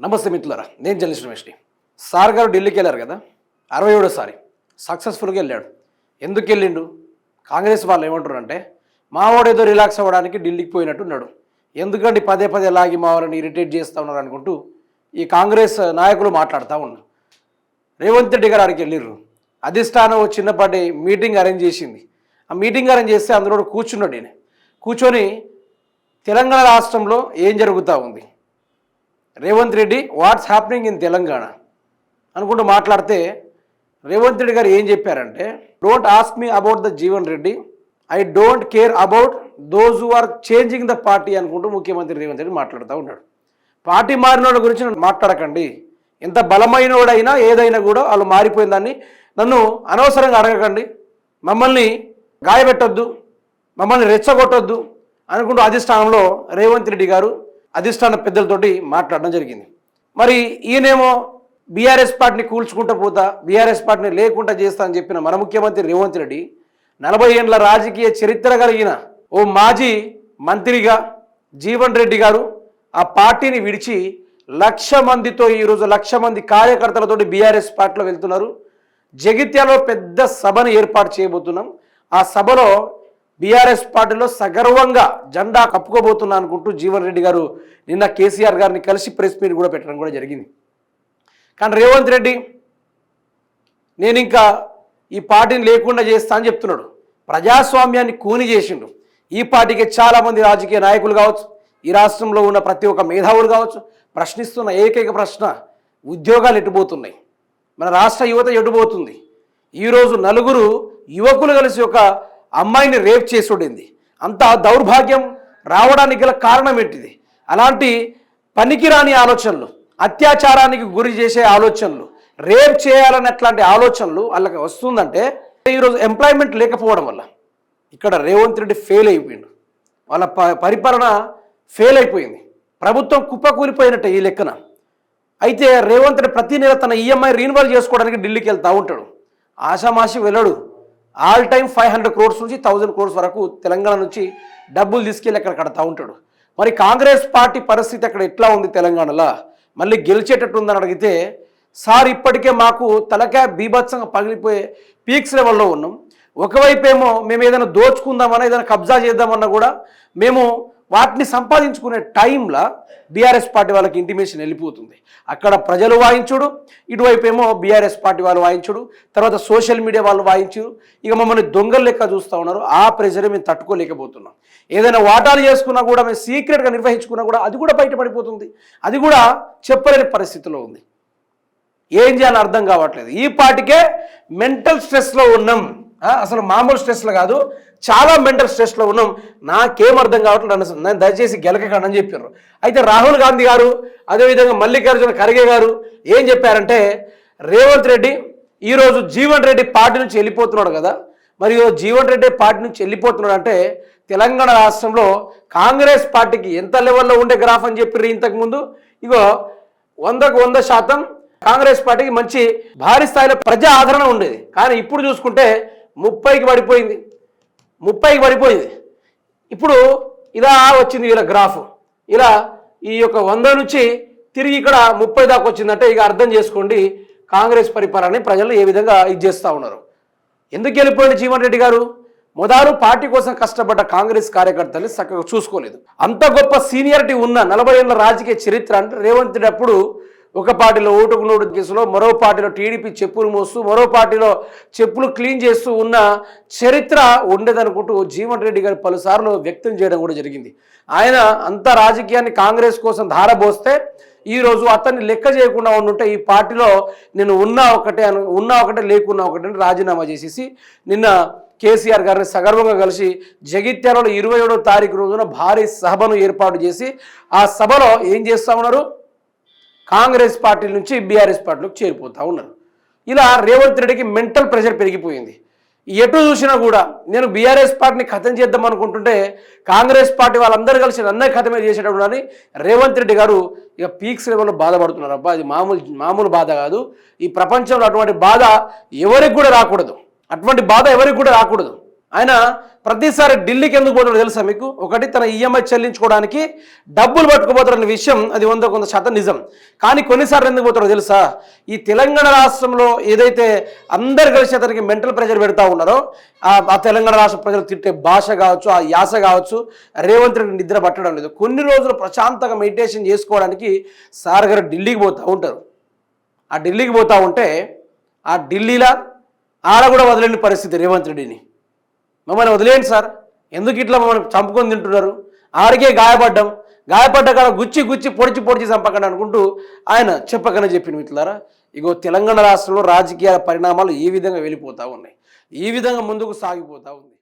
నమస్తే మిత్రులారా, నేను జర్నలిస్ట్ రమేష్ని. సార్ గారు ఢిల్లీకి వెళ్ళారు కదా, 67సారి సక్సెస్ఫుల్గా వెళ్ళాడు. ఎందుకు వెళ్ళిండు? కాంగ్రెస్ వాళ్ళు ఏమంటారంటే మావాడు ఏదో రిలాక్స్ అవ్వడానికి ఢిల్లీకి పోయినట్టు ఉన్నాడు, ఎందుకంటే పదే పదే లాగి మా వాళ్ళని ఇరిటేట్ చేస్తూ ఉన్నారు అనుకుంటూ ఈ కాంగ్రెస్ నాయకులు మాట్లాడుతూ ఉన్నారు. రేవంత్ రెడ్డి గారు ఆడికి వెళ్ళిర్రు. అధిష్టానం చిన్నపాటి మీటింగ్ అరేంజ్ చేసింది. ఆ మీటింగ్ అరేంజ్ చేస్తే అందులో కూర్చున్నాడు. నేను కూర్చొని తెలంగాణ రాష్ట్రంలో ఏం జరుగుతూ ఉంది, Revanth Reddy what's happening in Telangana అనుకుంటూ మాట్లాడితే రేవంత్ రెడ్డి గారు ఏం చెప్పారంటే, don't ask me about the Jeevan Reddy, I don't care about those who are changing the party అనుకుంటూ ముఖ్యమంత్రి రేవంత్ రెడ్డి మాట్లాడుతూ ఉన్నాడు. పార్టీ మారినోళ్ళ గురించి మాట్లాడకండి, ఎంత బలమైనోడైనా ఏదైనా కూడా వాళ్ళు మారిపోయిన దాన్ని నన్ను అనవసరంగా అడగకండి, మమ్మల్ని గాయపెట్టొద్దు, మమ్మల్ని రెచ్చగొట్టొద్దు అనుకుంటూ అధిష్టానంలో రేవంత్ రెడ్డి గారు అధిష్టాన పెద్దలతోటి మాట్లాడడం జరిగింది. మరి ఈయనేమో బీఆర్ఎస్ పార్టీని కూల్చుకుంటూ పోతా, బీఆర్ఎస్ పార్టీని లేకుండా చేస్తా అని చెప్పిన మన ముఖ్యమంత్రి రేవంత్ రెడ్డి 40 ఏండ్ల రాజకీయ చరిత్ర కలిగిన ఓ మాజీ మంత్రిగా జీవన్ రెడ్డి గారు ఆ పార్టీని విడిచి 1,00,000 మందితో ఈరోజు 1,00,000 మంది కార్యకర్తలతోటి బీఆర్ఎస్ పార్టీలో వెళ్తున్నారు. జగిత్యాలో పెద్ద సభను ఏర్పాటు చేయబోతున్నాం, ఆ సభలో బీఆర్ఎస్ పార్టీలో సగర్వంగా జెండా కప్పుకోబోతున్నా అనుకుంటూ జీవన్ రెడ్డి గారు నిన్న కేసీఆర్ గారిని కలిసి ప్రెస్ మీట్ కూడా పెట్టడం కూడా జరిగింది. కానీ రేవంత్ రెడ్డి నేను ఇంకా ఈ పార్టీని లేకుండా చేస్తా అని చెప్తున్నాడు. ప్రజాస్వామ్యాన్ని కూని చేసిండు. ఈ పార్టీకి చాలామంది రాజకీయ నాయకులు కావచ్చు, ఈ రాష్ట్రంలో ఉన్న ప్రతి ఒక్క మేధావులు కావచ్చు ప్రశ్నిస్తున్న ఏకైక ప్రశ్న, ఉద్యోగాలు ఎటుపోతున్నాయి, మన రాష్ట్ర యువత ఎటుపోతుంది. ఈరోజు 4 యువకులు కలిసి ఒక అమ్మాయిని రేప్ చేసుడింది. అంత దౌర్భాగ్యం రావడానికి గల కారణం ఏంటిది? అలాంటి పనికిరాని ఆలోచనలు, అత్యాచారానికి గురి చేసే ఆలోచనలు, రేప్ చేయాలన్నట్లాంటి ఆలోచనలు వాళ్ళకి వస్తుందంటే ఈరోజు ఎంప్లాయ్మెంట్ లేకపోవడం వల్ల ఇక్కడ రేవంత్ రెడ్డి ఫెయిల్ అయిపోయిండు. వాళ్ళ పరిపాలన ఫెయిల్ అయిపోయింది. ప్రభుత్వం కుప్పకూలిపోయినట్టే ఈ లెక్కన. అయితే రేవంత్ రెడ్డి ప్రతి నెల తన ఈఎంఐ రీన్యువల్ చేసుకోవడానికి ఢిల్లీకి వెళ్తూ ఉంటాడు. ఆషామాషి వెళ్ళడు. ఆల్ టైమ్ 500 crores నుంచి 1000 crores వరకు తెలంగాణ నుంచి డబ్బులు తీసుకెళ్ళి అక్కడ కడతా ఉంటాడు. మరి కాంగ్రెస్ పార్టీ పరిస్థితి అక్కడ ఎట్లా ఉంది తెలంగాణలో, మళ్ళీ గెలిచేటట్టు ఉందని అడిగితే, సార్ ఇప్పటికే మాకు తలకాయ బీభత్సంగా పగిలిపోయే పీక్స్ లెవెల్లో ఉన్నాం. ఒకవైపు ఏమో మేము ఏదైనా దోచుకుందామన్నా ఏదైనా కబ్జా చేద్దామన్నా కూడా మేము వాటిని సంపాదించుకునే టైంలో బీఆర్ఎస్ పార్టీ వాళ్ళకి ఇంటిమేషన్ వెళ్ళిపోతుంది. అక్కడ ప్రజలు వాయించుడు, ఇటువైపు ఏమో బీఆర్ఎస్ పార్టీ వాళ్ళు వాయించుడు, తర్వాత సోషల్ మీడియా వాళ్ళు వాయించుడు. ఇక మమ్మల్ని దొంగలు లెక్క చూస్తూ ఉన్నారు. ఆ ప్రెజర్ మేము తట్టుకోలేకపోతున్నాం. ఏదైనా వాటాలు చేసుకున్నా కూడా మేము సీక్రెట్గా నిర్వహించుకున్నా కూడా అది కూడా బయటపడిపోతుంది. అది కూడా చెప్పలేని పరిస్థితిలో ఉంది. ఏం చేయాలో అర్థం కావట్లేదు. ఈ పార్టీకే మెంటల్ స్ట్రెస్లో ఉన్నాం. అసలు మామూలు స్ట్రెస్లో కాదు, చాలా మెంటల్ స్ట్రెస్లో ఉన్నాం. నాకేం అర్థం కావట్లేదు, నేను దయచేసి గెలకకండి అని చెప్పారు. అయితే రాహుల్ గాంధీ గారు, అదేవిధంగా మల్లికార్జున ఖర్గే గారు ఏం చెప్పారంటే, రేవంత్ రెడ్డి ఈరోజు జీవన్ రెడ్డి పార్టీ నుంచి వెళ్ళిపోతున్నాడు కదా, మరి జీవన్ రెడ్డి పార్టీ నుంచి వెళ్ళిపోతున్నాడు అంటే తెలంగాణ రాష్ట్రంలో కాంగ్రెస్ పార్టీకి ఎంత లెవెల్లో ఉండే గ్రాఫ్ అని చెప్పి ఇంతకుముందు ఇగో 100కు 100% కాంగ్రెస్ పార్టీకి మంచి భారీ స్థాయిలో ప్రజా ఆదరణ ఉండేది. కానీ ఇప్పుడు చూసుకుంటే 30కి పడిపోయింది. ఇప్పుడు ఇలా వచ్చింది ఇలా గ్రాఫ్, ఇలా ఈ యొక్క 100 నుంచి తిరిగి ఇక్కడ 30 దాకా వచ్చిందంటే ఇక అర్థం చేసుకోండి కాంగ్రెస్ పరిపాలనని ప్రజలు ఏ విధంగా ఇది చేస్తూ ఉన్నారు. ఎందుకు వెళ్ళిపోయింది జీవన్ రెడ్డి గారు? మొదలు పార్టీ కోసం కష్టపడ్డ కాంగ్రెస్ కార్యకర్తల్ని చక్కగా చూసుకోలేదు. అంత గొప్ప సీనియారిటీ ఉన్న 40 ఏళ్ల రాజకీయ చరిత్ర అంటే రేవంత్ రెడ్డి అప్పుడు ఒక పార్టీలో ఓటుకు నోటు కేసులో, మరో పార్టీలో టీడీపీ చెప్పులు మోస్తూ, మరో పార్టీలో చెప్పులు క్లీన్ చేస్తూ ఉన్న చరిత్ర ఉండేదనుకుంటూ జీవన్ రెడ్డి గారు పలుసార్లు వ్యక్తం చేయడం కూడా జరిగింది. ఆయన అంత రాజకీయాన్ని కాంగ్రెస్ కోసం ధారబోస్తే ఈరోజు అతన్ని లెక్క చేయకుండా ఉండుంటే ఈ పార్టీలో నేను ఉన్నా ఒకటే లేకున్నా ఒకటే అని రాజీనామా చేసేసి నిన్న కేసీఆర్ గారిని సగర్వంగా కలిసి జగిత్యాలలో 27వ తారీఖు రోజున భారీ సభను ఏర్పాటు చేసి ఆ సభలో ఏం చేస్తూ ఉన్నారు, కాంగ్రెస్ పార్టీ నుంచి బీఆర్ఎస్ పార్టీలోకి చేరిపోతూ ఉన్నారు. ఇలా రేవంత్ రెడ్డికి మెంటల్ ప్రెషర్ పెరిగిపోయింది. ఎటు చూసినా కూడా నేను బీఆర్ఎస్ పార్టీని ఖతం చేద్దాం అనుకుంటుంటే కాంగ్రెస్ పార్టీ వాళ్ళందరూ కలిసి నన్నే ఖతమే చేసేటప్పుడు అని రేవంత్ రెడ్డి గారు ఇక పీక్స్ లెవెల్లో బాధపడుతున్నారు. అబ్బా అది మామూలు బాధ కాదు. ఈ ప్రపంచంలో అటువంటి బాధ ఎవరికి కూడా రాకూడదు. ఆయన ప్రతిసారి ఢిల్లీకి ఎందుకు పోతాడో తెలుసా మీకు? ఒకటి, తన ఈఎంఐ చెల్లించుకోవడానికి డబ్బులు పట్టుకుపోతాడన్న విషయం అది 100% నిజం. కానీ కొన్నిసార్లు ఎందుకు పోతాడో తెలుసా? ఈ తెలంగాణ రాష్ట్రంలో ఏదైతే అందరు కలిసి అతనికి మెంటల్ ప్రెషర్ పెడతా ఉన్నారో, ఆ తెలంగాణ రాష్ట్ర ప్రజలు తిట్టే భాష కావచ్చు, ఆ యాస కావచ్చు, రేవంత్ రెడ్డి నిద్ర పట్టడం లేదు. కొన్ని రోజులు ప్రశాంతంగా మెడిటేషన్ చేసుకోవడానికి సార్ గారు ఢిల్లీకి పోతూ ఉంటారు. ఆ ఢిల్లీకి పోతూ ఉంటే ఆ ఢిల్లీలో ఆడ కూడా వదిలేని పరిస్థితి రేవంత్ రెడ్డిని. మమ్మల్ని వదిలేయండి సార్, ఎందుకు ఇట్లా మమ్మల్ని చంపుకొని తింటున్నారు, ఆడికే గాయపడ్డ కాడ గుచ్చి పొడిచి చంపకండి అనుకుంటూ ఆయన చెప్పకనే చెప్పిన మిత్రులారా. ఇగో తెలంగాణ రాష్ట్రంలో రాజకీయ పరిణామాలు ఈ విధంగా వెళ్ళిపోతూ ఉన్నాయి, ఈ విధంగా ముందుకు సాగిపోతూ ఉంది.